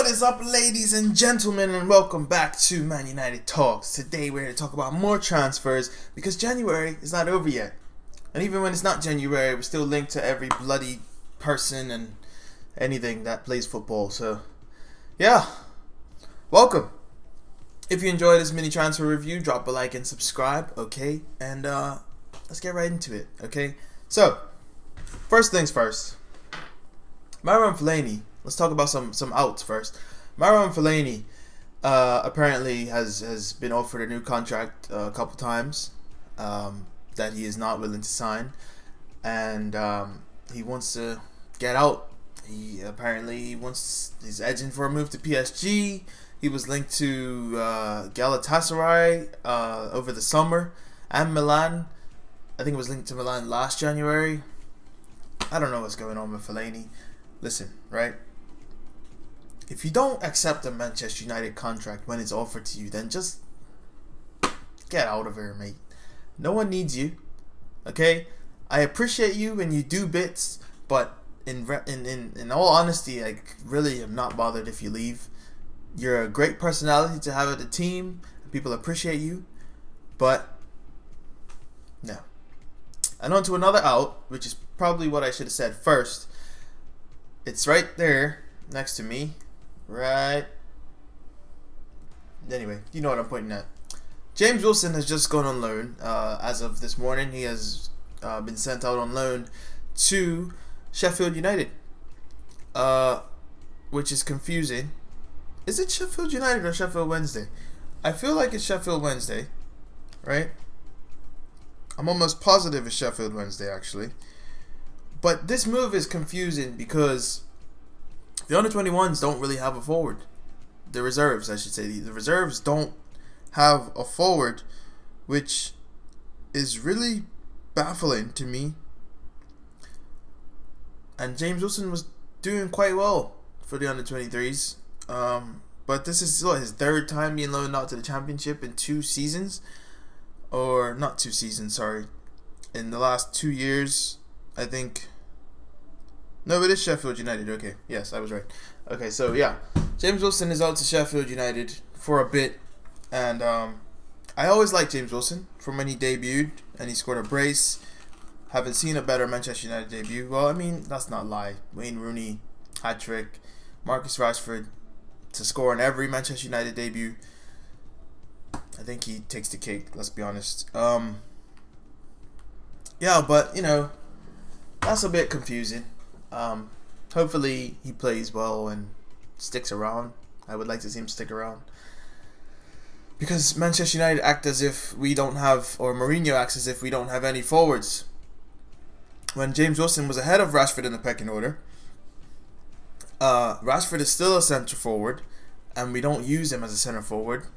is up, ladies and gentlemen, and welcome back to Man United Talks. Today we're here to talk about more transfers because January is not over yet. And even when it's not January, we're still linked to every bloody person and anything that plays football. So, yeah, welcome. If you enjoyed this mini transfer review, drop a like and subscribe, okay? And let's get right into it, okay? So, first things first. Marouane Fellaini. Let's talk about some outs first. Marouane Fellaini apparently has been offered a new contract a couple times that he is not willing to sign, and he wants to get out. He's edging for a move to PSG. He was linked to Galatasaray over the summer and Milan. I think it was linked to Milan last January. I don't know what's going on with Fellaini. Listen, right? If you don't accept a Manchester United contract when it's offered to you, then just get out of here, mate. No one needs you, okay? I appreciate you when you do bits, but in all honesty, I really am not bothered if you leave. You're a great personality to have at the team. People appreciate you, but no. And on to another out, which is probably what I should have said first. It's right there next to me. Right. Anyway, you know what I'm pointing at. James Wilson has just gone on loan. As of this morning, he has been sent out on loan to Sheffield United, which is confusing. Is it Sheffield United or Sheffield Wednesday? I feel like it's Sheffield Wednesday, right? I'm almost positive it's Sheffield Wednesday, actually. But this move is confusing because the under-21s don't really have a forward. The reserves, I should say. The reserves don't have a forward, which is really baffling to me. And James Wilson was doing quite well for the under-23s. But this is his third time being loaned out to the Championship in 2 seasons. Or, not 2 seasons, sorry. In the last 2 years, I think. No, it is Sheffield United. Okay, yes, I was right. Okay, so yeah, James Wilson is out to Sheffield United for a bit, and I always liked James Wilson from when he debuted and he scored a brace. Haven't seen a better Manchester United debut. Well, I mean, that's not a lie. Wayne Rooney, hat-trick. Marcus Rashford to score in every Manchester United debut. I think he takes the cake, let's be honest. Yeah, but, you know, that's a bit confusing. Hopefully he plays well and sticks around. I would like to see him stick around. Because Manchester United act as if we don't have, or Mourinho acts as if we don't have any forwards. When James Wilson was ahead of Rashford in the pecking order, Rashford is still a centre forward, and we don't use him as a centre forward.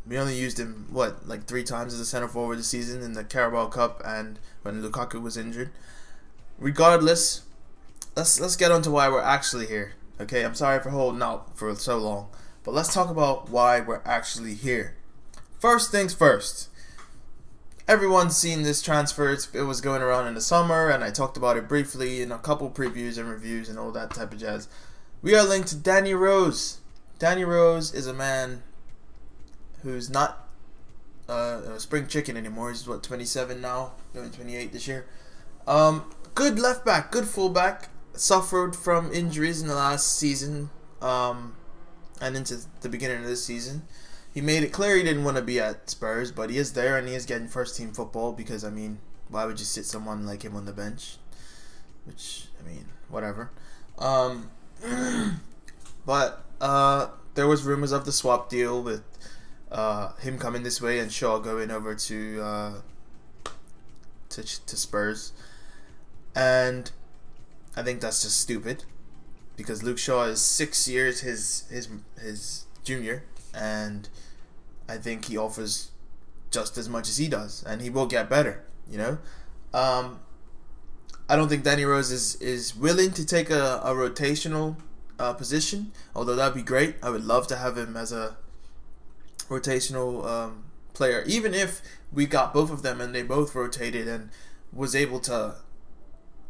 We only used him, like 3 times as a centre forward this season in the Carabao Cup and when Lukaku was injured. Regardless, let's get on to why we're actually here. Okay, I'm sorry for holding out for so long, but let's talk about why we're actually here. First things first. Everyone's seen this transfer. It was going around in the summer, and I talked about it briefly in a couple previews and reviews and all that type of jazz. We are linked to Danny Rose. Danny Rose is a man who's not a spring chicken anymore. He's 27 now, going 28 this year. Good left back, good full back. Suffered from injuries in the last season and into the beginning of this season. He made it clear he didn't want to be at Spurs, but he is there and he is getting first team football because, I mean, why would you sit someone like him on the bench? Which, I mean, whatever. But there was rumors of the swap deal with him coming this way and Shaw going over to Spurs. And I think that's just stupid because Luke Shaw is 6 years his junior, and I think he offers just as much as he does, and he will get better, you know. I don't think Danny Rose is willing to take a rotational position, although that'd be great. I would love to have him as a rotational player, even if we got both of them and they both rotated and was able to,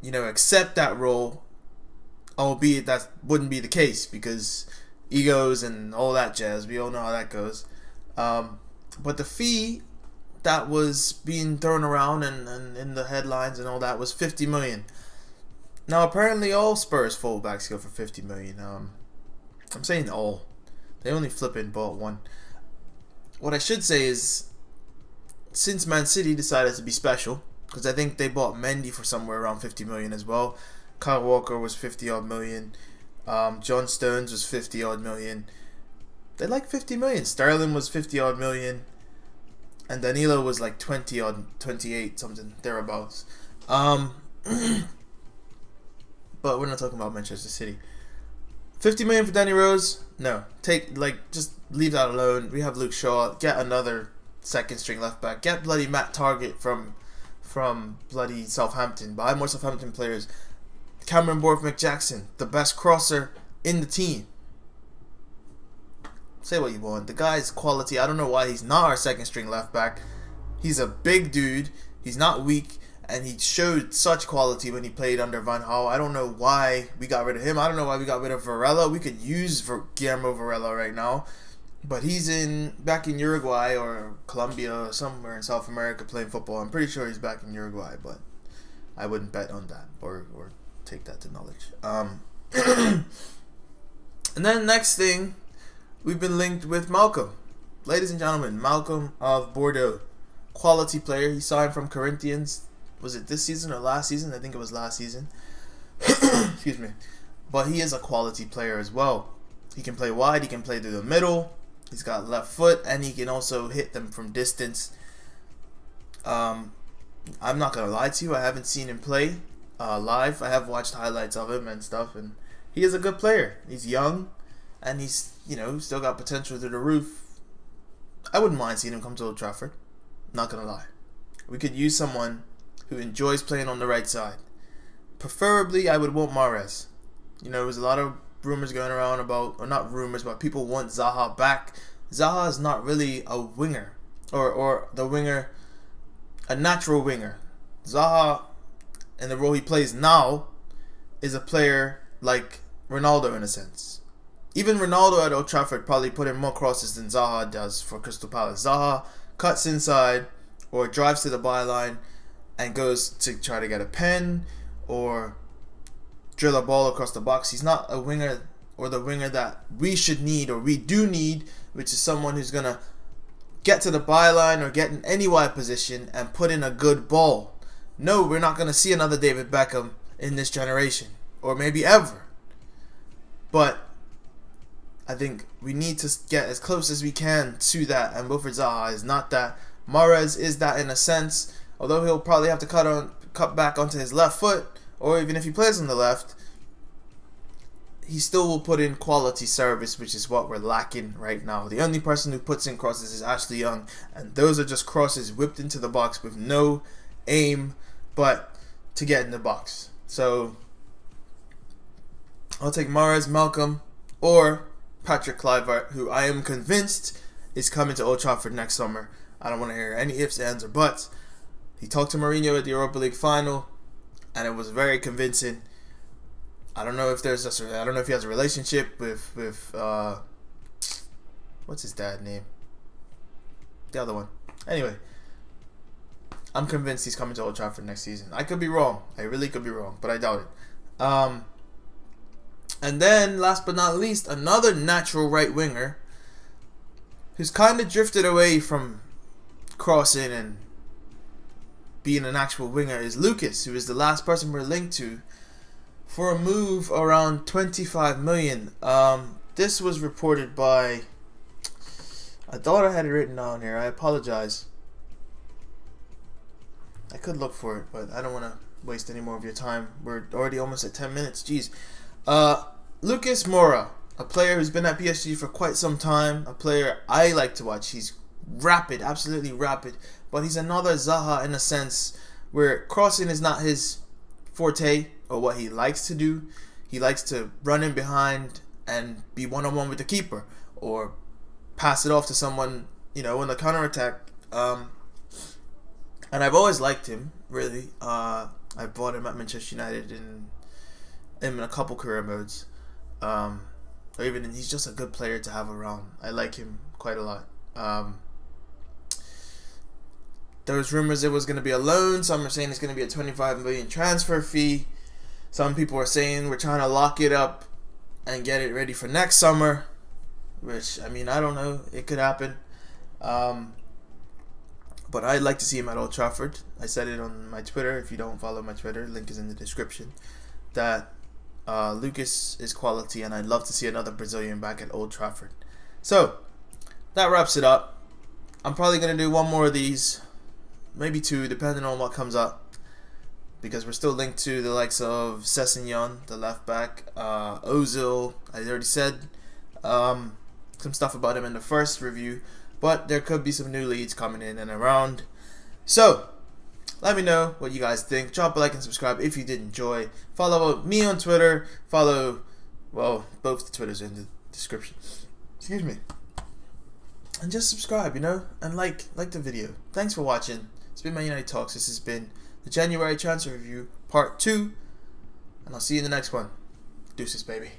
you know, accept that role, albeit that wouldn't be the case because egos and all that jazz. We all know how that goes. But the fee that was being thrown around and in the headlines and all that was 50 million. Now apparently all Spurs fullbacks go for 50 million. I'm saying all. They only flipping bought one. What I should say is, since Man City decided to be special, because I think they bought Mendy for somewhere around 50 million as well. Kyle Walker was 50 odd million. John Stones was 50 odd million. They like 50 million. Sterling was 50 odd million. And Danilo was like 20 odd, 28 something, thereabouts. But we're not talking about Manchester City. 50 million for Danny Rose? No. Just leave that alone. We have Luke Shaw. Get another second string left back. Get bloody Matt Target from bloody Southampton. Buy more Southampton players. Cameron Borthwick-Jackson, the best crosser in the team. Say what you want. The guy's quality. I don't know why he's not our second string left back. He's a big dude. He's not weak. And he showed such quality when he played under Van Gaal. I don't know why we got rid of him. I don't know why we got rid of Varela. We could use Guillermo Varela right now. But he's back in Uruguay or Colombia or somewhere in South America playing football. I'm pretty sure he's back in Uruguay, but I wouldn't bet on that or take that to knowledge. And then next thing, we've been linked with Malcolm. Ladies and gentlemen, Malcolm of Bordeaux. Quality player. He signed from Corinthians. Was it this season or last season? I think it was last season. Excuse me. But he is a quality player as well. He can play wide. He can play through the middle. He's got left foot. And he can also hit them from distance. I'm not going to lie to you. I haven't seen him play live. I have watched highlights of him and stuff. And he is a good player. He's young. And he's, still got potential through the roof. I wouldn't mind seeing him come to Old Trafford. Not going to lie. We could use someone who enjoys playing on the right side. Preferably, I would want Mahrez. There's a lot of rumors going around about, or not rumors, but people want Zaha back. Zaha is not really a winger, or the winger, a natural winger. Zaha, in the role he plays now, is a player like Ronaldo in a sense. Even Ronaldo at Old Trafford probably put in more crosses than Zaha does for Crystal Palace. Zaha cuts inside or drives to the byline and goes to try to get a pen or drill a ball across the box. He's not a winger, or the winger that we should need, or we do need, which is someone who's going to get to the byline or get in any wide position and put in a good ball. No, we're not going to see another David Beckham in this generation, or maybe ever. But I think we need to get as close as we can to that, and Wilfried Zaha is not that. Mahrez is that in a sense, although he'll probably have to cut back onto his left foot, or even if he plays on the left, he still will put in quality service, which is what we're lacking right now. The only person who puts in crosses is Ashley Young, and those are just crosses whipped into the box with no aim but to get in the box. So I'll take Mahrez, Malcolm, or Patrick Kluivert, who I am convinced is coming to Old Trafford next summer. I don't want to hear any ifs, ands, or buts. He talked to Mourinho at the Europa League final, and it was very convincing. I don't know if he has a relationship with what's his dad's name? The other one. Anyway, I'm convinced he's coming to Old Trafford next season. I could be wrong. I really could be wrong, but I doubt it. And then, last but not least, another natural right winger who's kind of drifted away from crossing and being an actual winger is Lucas, who is the last person we're linked to for a move around 25 million. This was reported by, I thought I had it written down here. I apologize. I could look for it, but I don't want to waste any more of your time. We're already almost at 10 minutes. Jeez. Lucas Moura, a player who's been at PSG for quite some time, a player I like to watch. He's rapid, absolutely rapid, but he's another Zaha in a sense where crossing is not his forte or what he likes to do. He likes to run in behind and be one-on-one with the keeper or pass it off to someone, in the counterattack. And I've always liked him, really. I bought him at Manchester United in a couple career modes. or even he's just a good player to have around. I like him quite a lot. There was rumors it was going to be a loan. Some are saying it's going to be a 25 million transfer fee. Some people are saying we're trying to lock it up and get it ready for next summer, which, I mean, I don't know. It could happen. But I'd like to see him at Old Trafford. I said it on my Twitter. If you don't follow my Twitter, link is in the description. That Lucas is quality, and I'd love to see another Brazilian back at Old Trafford. So, that wraps it up. I'm probably going to do one more of these. Maybe two, depending on what comes up. Because we're still linked to the likes of Sessegnon, the left back. Ozil, I already said some stuff about him in the first review. But there could be some new leads coming in and around. So, let me know what you guys think. Drop a like and subscribe if you did enjoy. Follow me on Twitter. Follow, well, both the Twitters are in the description. Excuse me. And just subscribe, you know, and like the video. Thanks for watching. It's been Man United Talks. This has been the January Transfer Review Part 2. And I'll see you in the next one. Deuces, baby.